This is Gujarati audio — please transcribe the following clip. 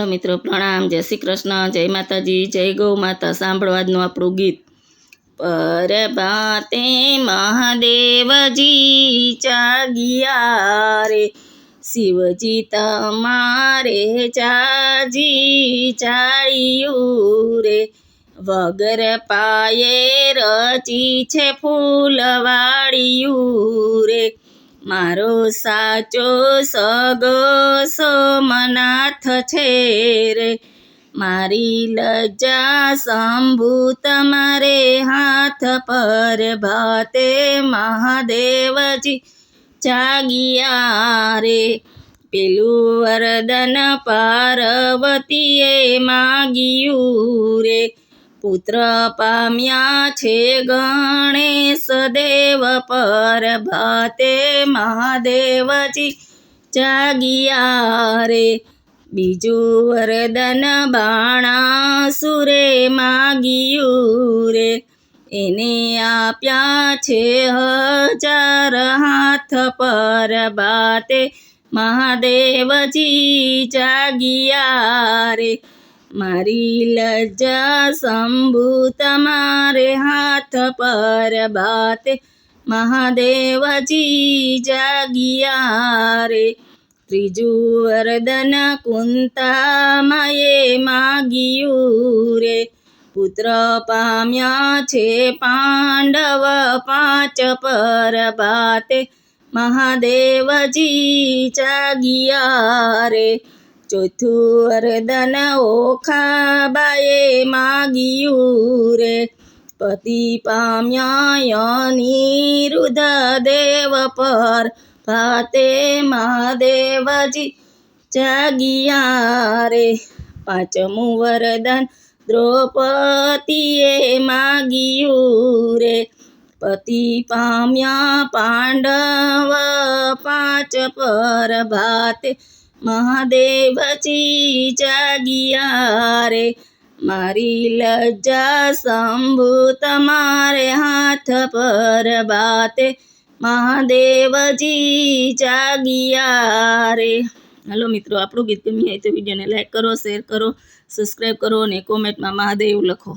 મિત્રો પ્રણામ, જય શ્રી કૃષ્ણ, જય માતાજી, જય ગૌ માતા। સાંભળો આજનું આપણું ગીત। પરભાતે મહાદેવજી જાગ્યા રે, શિવજી તમારે જાજી જાળ્યું રે। વગર પાયે રચી છે ફૂલવાળિયું રે, મારો સાચો સગો સોમનાથ છે રે। મારી લજ્જા શંભુ તમારે હાથ પર ભાતે મહાદેવજી જાગ્યા રે। પેલું વરદાન પાર્વતીએ માગ્યું રે, પુત્ર પામ્યા છે ગણેશ દેવ પર ભાતે મહાદેવજી જાગ્યા રે। બીજું વરદાન બાણાસુરે માગ્યું રે, એને આપ્યા છે 1000 હાથ પર ભાતે મહાદેવજી જાગ્યા રે। મારી લજ્જા શંભુ તમારે હાથ પર ભાતે મહાદેવજી જાગ્યા રે। ત્રીજું વરદાન કુંતામાએ માગ્યું રે, પુત્ર પામ્યા છે પાંડવ 5 પર ભાતે મહાદેવજી જાગ્યા રે। ચોથું વરદાન ઓખાબાએ માગ્યું રે, પતિ પામ્યા અનિરુદ્ધ દેવ પર ભાતે મહાદેવજી જાગ્યા રે। પાંચમું વરદાન દ્રૌપદીએ માગ્યું રે, પતિ પામ્યા પાંડવ 5 પર ભાતે મહાદેવજી જાગ્યા રે। મારી લજ્જા શંભુ તમારે હાથ પર ભાતે મહાદેવજી જાગ્યા રે। હાલો મિત્રો, આપણું ગીત ગમ્યું હોય તો વિડીયોને લાઈક કરો, શેર કરો, સબસ્ક્રાઈબ કરો અને કોમેન્ટમાં મહાદેવ લખો।